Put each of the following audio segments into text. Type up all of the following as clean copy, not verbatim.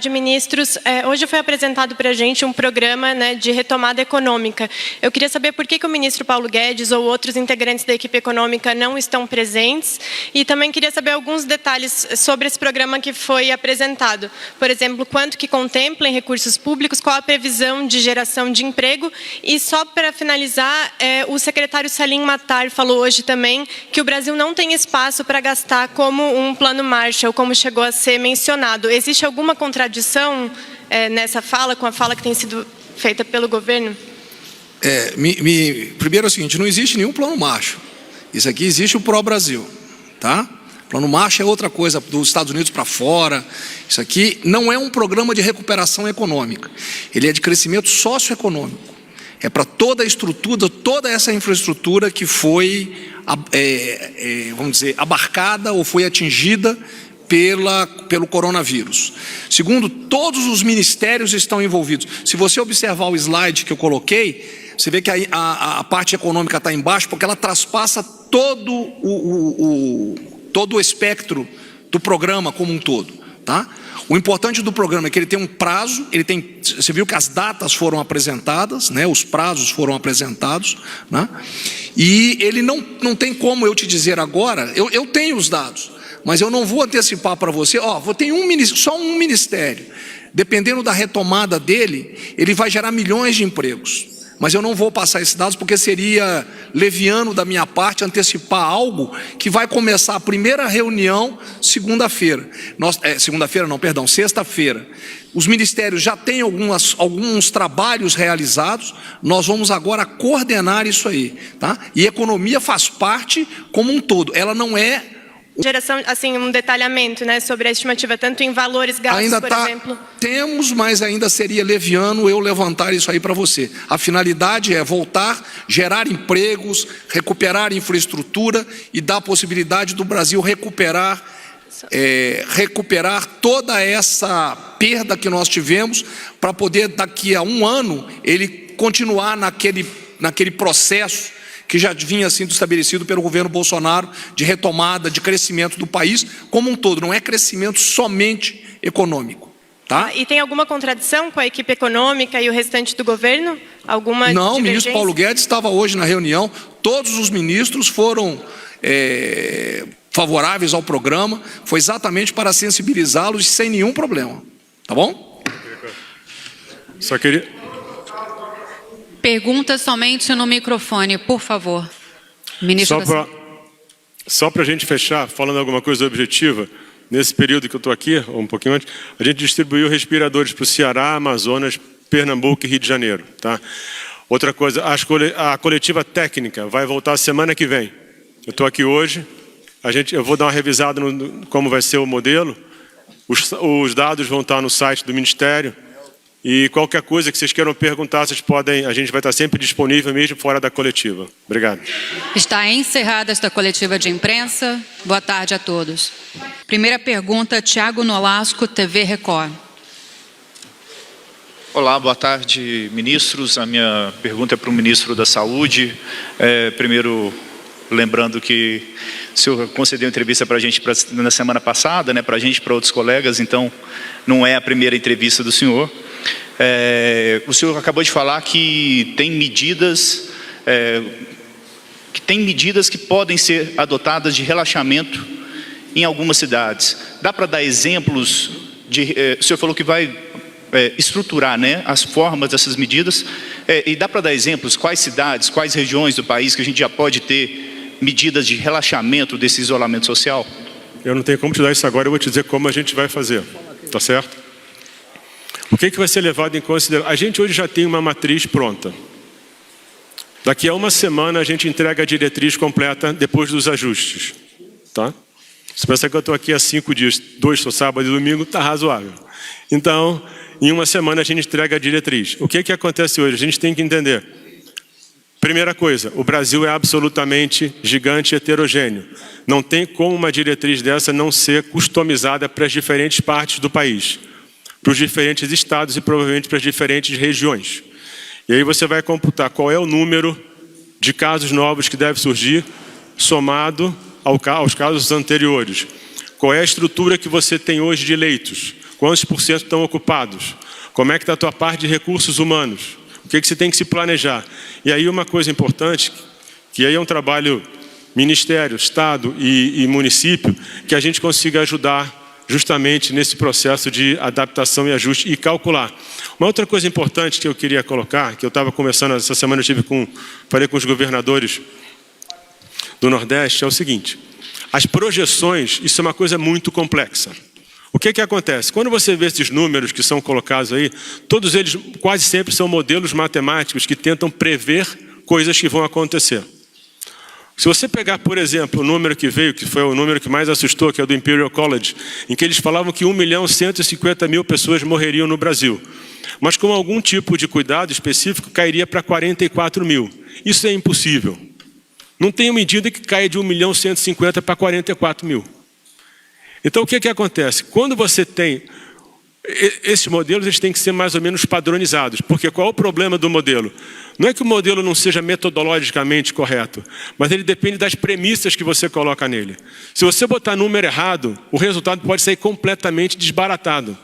tarde, ministros. Hoje foi apresentado para a gente um programa, né, de retomada econômica. Eu queria saber por que o ministro Paulo Guedes ou outros integrantes da equipe econômica não estão presentes e também queria saber alguns detalhes sobre esse programa que foi apresentado. Por exemplo, quanto que contempla em recursos públicos, qual a previsão de geração de emprego e só para finalizar, o secretário Salim Matar falou hoje também que o Brasil não tem espaço para gastar como um plano Marshall, como chegou a ser mencionado. Existe alguma contradição nessa fala, com a fala que tem sido feita pelo governo? Primeiro é o seguinte, não existe nenhum plano Marshall. Isso aqui existe o pró-Brasil, tá? Plano Marshall é outra coisa, dos Estados Unidos para fora. Isso aqui não é um programa de recuperação econômica. Ele é de crescimento socioeconômico. É para toda a estrutura, toda essa infraestrutura que foi, vamos dizer, abarcada ou foi atingida pelo coronavírus. Segundo, todos os ministérios estão envolvidos. Se você observar o slide que eu coloquei, você vê que a parte econômica está embaixo, porque ela traspassa todo o espectro do programa como um todo, tá? O importante do programa é que ele tem um prazo, você viu que as datas foram apresentadas, né? Os prazos foram apresentados, né? E ele não tem como eu te dizer agora, eu tenho os dados, mas eu não vou antecipar para você, tem só um ministério, dependendo da retomada dele, ele vai gerar milhões de empregos. Mas eu não vou passar esses dados porque seria leviano da minha parte antecipar algo que vai começar a primeira reunião segunda-feira. Sexta-feira. Os ministérios já têm alguns trabalhos realizados, nós vamos agora coordenar isso aí, tá? E economia faz parte como um todo, ela não é... Geração, assim, um detalhamento, né, sobre a estimativa, tanto em valores gastos, por exemplo. Temos, mas ainda seria leviano eu levantar isso aí para você. A finalidade é voltar, gerar empregos, recuperar infraestrutura e dar a possibilidade do Brasil recuperar toda essa perda que nós tivemos, para poder daqui a um ano ele continuar naquele processo que já vinha sendo estabelecido pelo governo Bolsonaro de retomada, de crescimento do país como um todo. Não é crescimento somente econômico, tá? E tem alguma contradição com a equipe econômica e o restante do governo? Alguma Não, o ministro Paulo Guedes estava hoje na reunião, todos os ministros foram favoráveis ao programa, foi exatamente para sensibilizá-los sem nenhum problema, tá bom? Só queria... Pergunta somente no microfone, por favor. Ministro só para a gente fechar, falando alguma coisa objetiva, nesse período que eu estou aqui, ou um pouquinho antes, a gente distribuiu respiradores para o Ceará, Amazonas, Pernambuco e Rio de Janeiro, tá? Outra coisa, a coletiva técnica vai voltar semana que vem. Eu estou aqui hoje, eu vou dar uma revisada no como vai ser o modelo, os dados vão estar no site do Ministério. E qualquer coisa que vocês queiram perguntar, vocês podem, a gente vai estar sempre disponível mesmo fora da coletiva. Obrigado. Está encerrada esta coletiva de imprensa. Boa tarde a todos. Primeira pergunta, Tiago Nolasco, TV Record. Olá, boa tarde, ministros. A minha pergunta é para o ministro da Saúde. Primeiro, lembrando que o senhor concedeu entrevista para a gente na semana passada, né, para a gente e para outros colegas, então não é a primeira entrevista do senhor. O senhor acabou de falar que tem medidas que podem ser adotadas de relaxamento em algumas cidades. Dá para dar exemplos o senhor falou que vai estruturar, né, as formas dessas medidas, e dá para dar exemplos, quais cidades, quais regiões do país que a gente já pode ter medidas de relaxamento desse isolamento social? Eu não tenho como te dar isso agora, eu vou te dizer como a gente vai fazer, tá certo? O que vai ser levado em consideração? A gente hoje já tem uma matriz pronta. Daqui a uma semana a gente entrega a diretriz completa depois dos ajustes, tá? Se pensa que eu estou aqui há 5 dias, 2 sábado e domingo, está razoável. Então, em uma semana a gente entrega a diretriz. O que acontece hoje? A gente tem que entender. Primeira coisa, o Brasil é absolutamente gigante e heterogêneo. Não tem como uma diretriz dessa não ser customizada para as diferentes partes do país, para os diferentes estados e provavelmente para as diferentes regiões. E aí você vai computar qual é o número de casos novos que deve surgir, somado aos casos anteriores. Qual é a estrutura que você tem hoje de leitos? Quantos por cento estão ocupados? Como é que está a tua parte de recursos humanos? O que você tem que se planejar? E aí uma coisa importante, que aí é um trabalho Ministério, Estado e município, que a gente consiga ajudar justamente nesse processo de adaptação e ajuste e calcular. Uma outra coisa importante que eu queria colocar, que eu estava conversando essa semana, falei com os governadores do Nordeste, é o seguinte: as projeções, isso é uma coisa muito complexa. O que acontece? Quando você vê esses números que são colocados aí, todos eles quase sempre são modelos matemáticos que tentam prever coisas que vão acontecer. Se você pegar, por exemplo, o número que veio, que foi o número que mais assustou, que é o do Imperial College, em que eles falavam que 1.150.000 pessoas morreriam no Brasil. Mas com algum tipo de cuidado específico, cairia para 44 mil. Isso é impossível. Não tem medida que caia de 1.150.000 para 44 mil. Então, o que acontece? Quando você tem... Esses modelos eles têm que ser mais ou menos padronizados. Porque qual é o problema do modelo? Não é que o modelo não seja metodologicamente correto, mas ele depende das premissas que você coloca nele. Se você botar número errado, o resultado pode sair completamente desbaratado.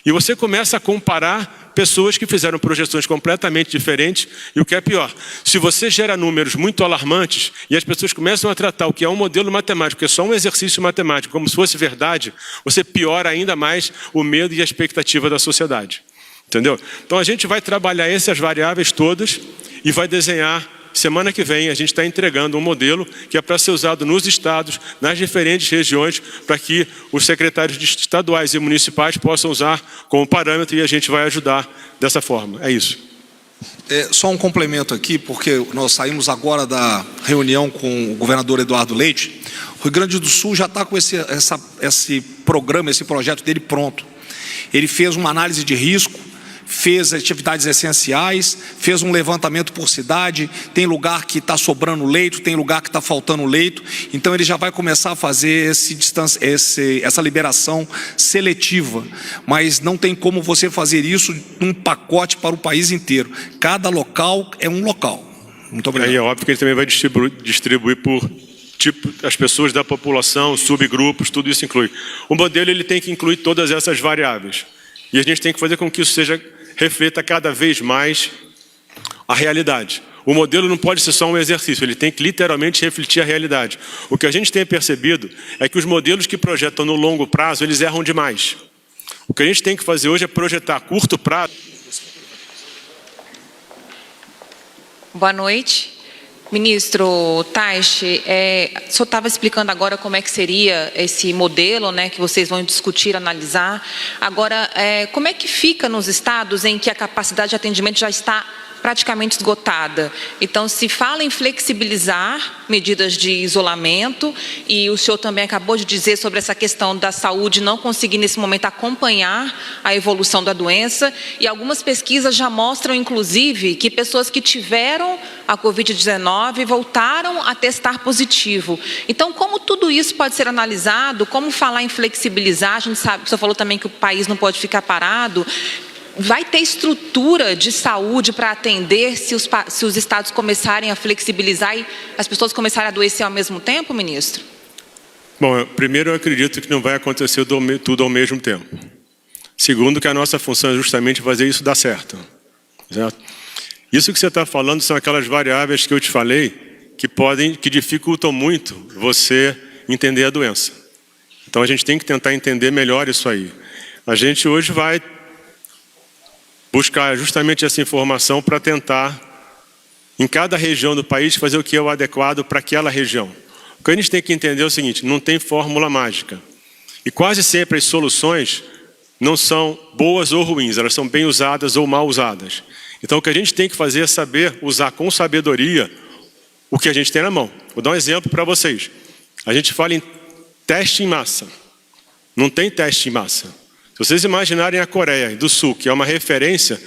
E você começa a comparar pessoas que fizeram projeções completamente diferentes. E o que é pior, se você gera números muito alarmantes e as pessoas começam a tratar o que é um modelo matemático, que é só um exercício matemático, como se fosse verdade, você piora ainda mais o medo e a expectativa da sociedade. Entendeu? Então a gente vai trabalhar essas variáveis todas e vai desenhar. Semana que vem a gente está entregando um modelo que é para ser usado nos estados, nas diferentes regiões, para que os secretários estaduais e municipais possam usar como parâmetro e a gente vai ajudar dessa forma. É isso. Só um complemento aqui, porque nós saímos agora da reunião com o governador Eduardo Leite. O Rio Grande do Sul já está com esse programa, esse projeto dele pronto. Ele fez uma análise de risco, fez atividades essenciais, fez um levantamento por cidade, tem lugar que está sobrando leito, tem lugar que está faltando leito, então ele já vai começar a fazer essa liberação seletiva, mas não tem como você fazer isso num pacote para o país inteiro, cada local é um local. Muito obrigado. Aí é óbvio que ele também vai distribuir por tipo, as pessoas da população, subgrupos, tudo isso inclui. O modelo ele tem que incluir todas essas variáveis. E a gente tem que fazer com que isso reflita cada vez mais a realidade. O modelo não pode ser só um exercício, ele tem que literalmente refletir a realidade. O que a gente tem percebido é que os modelos que projetam no longo prazo, eles erram demais. O que a gente tem que fazer hoje é projetar a curto prazo. Boa noite. Ministro Taixe, o senhor estava explicando agora como é que seria esse modelo, né, que vocês vão discutir, analisar. Agora, como é que fica nos estados em que a capacidade de atendimento já está praticamente esgotada? Então, se fala em flexibilizar medidas de isolamento, e o senhor também acabou de dizer sobre essa questão da saúde não conseguir nesse momento acompanhar a evolução da doença, e algumas pesquisas já mostram, inclusive, que pessoas que tiveram a Covid-19 voltaram a testar positivo. Então, como tudo isso pode ser analisado? Como falar em flexibilizar? A gente sabe, o senhor falou também que o país não pode ficar parado. Vai ter estrutura de saúde para atender se os estados começarem a flexibilizar e as pessoas começarem a adoecer ao mesmo tempo, ministro? Bom, primeiro eu acredito que não vai acontecer tudo ao mesmo tempo. Segundo, que a nossa função é justamente fazer isso dar certo. Certo? Isso que você está falando são aquelas variáveis que eu te falei que dificultam muito você entender a doença. Então a gente tem que tentar entender melhor isso aí. A gente hoje vai buscar justamente essa informação para tentar, em cada região do país, fazer o que é o adequado para aquela região. O que a gente tem que entender é o seguinte: não tem fórmula mágica. E quase sempre as soluções não são boas ou ruins, elas são bem usadas ou mal usadas. Então o que a gente tem que fazer é saber usar com sabedoria o que a gente tem na mão. Vou dar um exemplo para vocês. A gente fala em teste em massa. Não tem teste em massa. Se vocês imaginarem a Coreia do Sul, que é uma referência,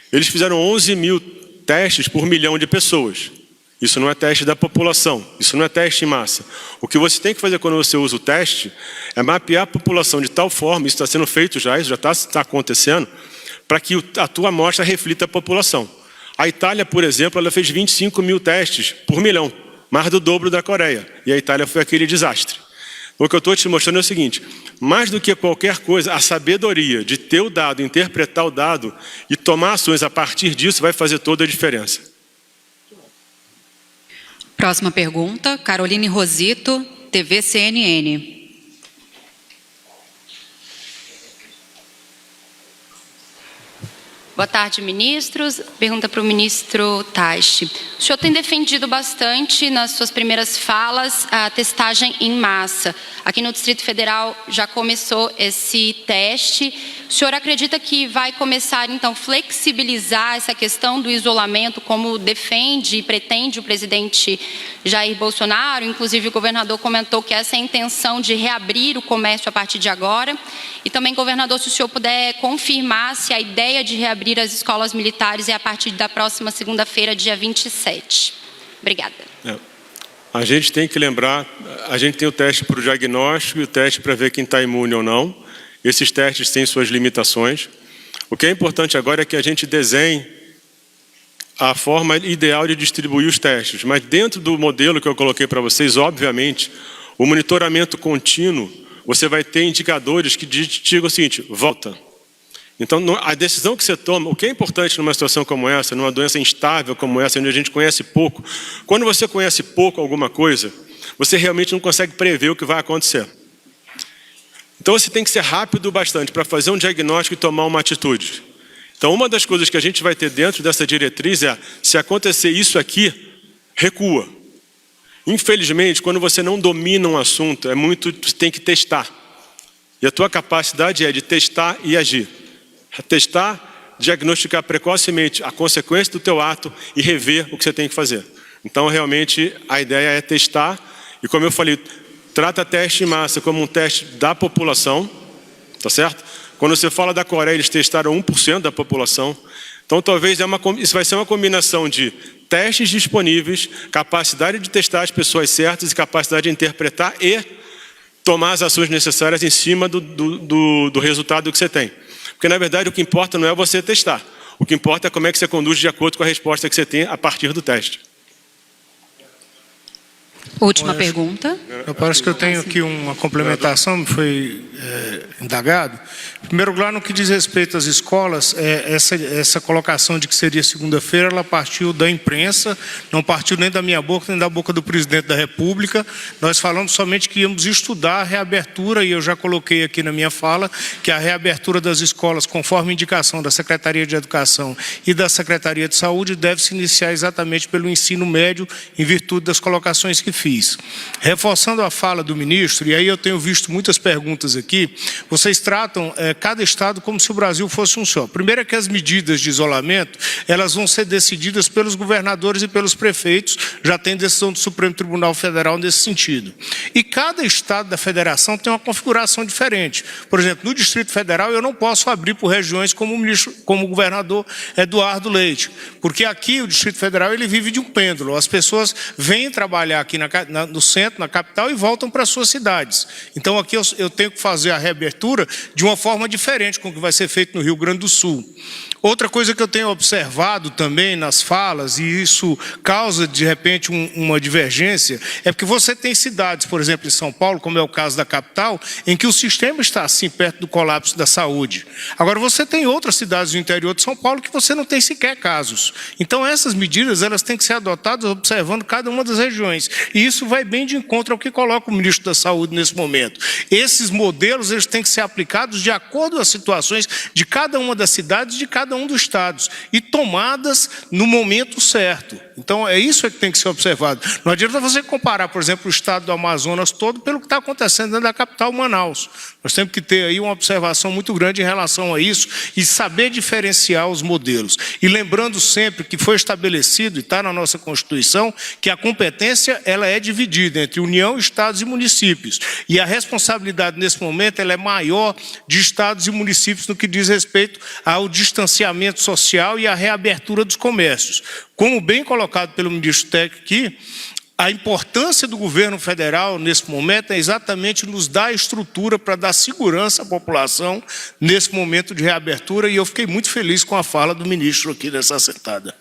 eles fizeram 11 mil testes por milhão de pessoas. Isso não é teste da população, isso não é teste em massa. O que você tem que fazer quando você usa o teste é mapear a população de tal forma, isso está sendo feito já, isso já está acontecendo, para que a tua amostra reflita a população. A Itália, por exemplo, ela fez 25 mil testes por milhão, mais do dobro da Coreia. E a Itália foi aquele desastre. O que eu estou te mostrando é o seguinte: mais do que qualquer coisa, a sabedoria de ter o dado, interpretar o dado e tomar ações a partir disso vai fazer toda a diferença. Próxima pergunta, Caroline Rosito, TV CNN. Boa tarde, ministros. Pergunta para o ministro Taishi. O senhor tem defendido bastante nas suas primeiras falas a testagem em massa. Aqui no Distrito Federal já começou esse teste. O senhor acredita que vai começar, então, flexibilizar essa questão do isolamento, como defende e pretende o presidente Jair Bolsonaro? Inclusive, o governador comentou que essa é a intenção de reabrir o comércio a partir de agora. E também, governador, se o senhor puder confirmar se a ideia de reabrir as escolas militares é a partir da próxima segunda-feira, dia 27. Obrigada. A gente tem que lembrar, a gente tem o teste para o diagnóstico e o teste para ver quem está imune ou não. Esses testes têm suas limitações. O que é importante agora é que a gente desenhe a forma ideal de distribuir os testes. Mas dentro do modelo que eu coloquei para vocês, obviamente, o monitoramento contínuo, você vai ter indicadores que digam o seguinte: volta. Então, a decisão que você toma, o que é importante numa situação como essa, numa doença instável como essa, onde a gente conhece pouco, quando você conhece pouco alguma coisa, você realmente não consegue prever o que vai acontecer. Então, você tem que ser rápido o bastante para fazer um diagnóstico e tomar uma atitude. Então, uma das coisas que a gente vai ter dentro dessa diretriz é, se acontecer isso aqui, recua. Infelizmente, quando você não domina um assunto, você tem que testar. E a tua capacidade é de testar e agir. Testar, diagnosticar precocemente a consequência do teu ato e rever o que você tem que fazer. Então, realmente, a ideia é testar. E como eu falei, trata teste em massa como um teste da população, tá certo? Quando você fala da Coreia, eles testaram 1% da população. Então, talvez isso vai ser uma combinação de testes disponíveis, capacidade de testar as pessoas certas e capacidade de interpretar e tomar as ações necessárias em cima do resultado que você tem. Porque, na verdade, o que importa não é você testar. O que importa é como é que você conduz de acordo com a resposta que você tem a partir do teste. Última pergunta. Eu parece que eu tenho aqui uma complementação, me foi indagado. Em primeiro lugar, no que diz respeito às escolas, essa colocação de que seria segunda-feira, ela partiu da imprensa, não partiu nem da minha boca, nem da boca do presidente da República. Nós falamos somente que íamos estudar a reabertura, e eu já coloquei aqui na minha fala, que a reabertura das escolas, conforme indicação da Secretaria de Educação e da Secretaria de Saúde, deve se iniciar exatamente pelo ensino médio, em virtude das colocações que fiz. Reforçando a fala do ministro, e aí eu tenho visto muitas perguntas aqui, vocês tratam cada estado como se o Brasil fosse um só. Primeiro é que as medidas de isolamento, elas vão ser decididas pelos governadores e pelos prefeitos, já tem decisão do Supremo Tribunal Federal nesse sentido. E cada estado da federação tem uma configuração diferente. Por exemplo, no Distrito Federal eu não posso abrir por regiões como o governador Eduardo Leite, porque aqui o Distrito Federal ele vive de um pêndulo. As pessoas vêm trabalhar aqui no centro, na capital, e voltam para suas cidades. Então aqui eu tenho que fazer a reabertura de uma forma diferente com o que vai ser feito no Rio Grande do Sul. Outra coisa que eu tenho observado também nas falas, e isso causa de repente uma divergência, é porque você tem cidades, por exemplo, em São Paulo, como é o caso da capital, em que o sistema está assim perto do colapso da saúde. Agora você tem outras cidades do interior de São Paulo que você não tem sequer casos. Então essas medidas elas têm que ser adotadas observando cada uma das regiões. E isso vai bem de encontro ao que coloca o ministro da Saúde nesse momento. Esses modelos eles têm que ser aplicados de acordo com as situações de cada uma das cidades, de cada um dos estados, e tomadas no momento certo. Então é isso que tem que ser observado. Não adianta você comparar, por exemplo, o estado do Amazonas todo pelo que está acontecendo dentro da capital, Manaus. Nós temos que ter aí uma observação muito grande em relação a isso e saber diferenciar os modelos. E lembrando sempre que foi estabelecido, e está na nossa Constituição, que a competência ela é dividida entre União, estados e municípios. E a responsabilidade nesse momento ela é maior de estados e municípios no que diz respeito ao distanciamento social e à reabertura dos comércios. Como bem colocado pelo ministro técnico aqui, a importância do governo federal nesse momento é exatamente nos dar estrutura para dar segurança à população nesse momento de reabertura, e eu fiquei muito feliz com a fala do ministro aqui nessa assentada.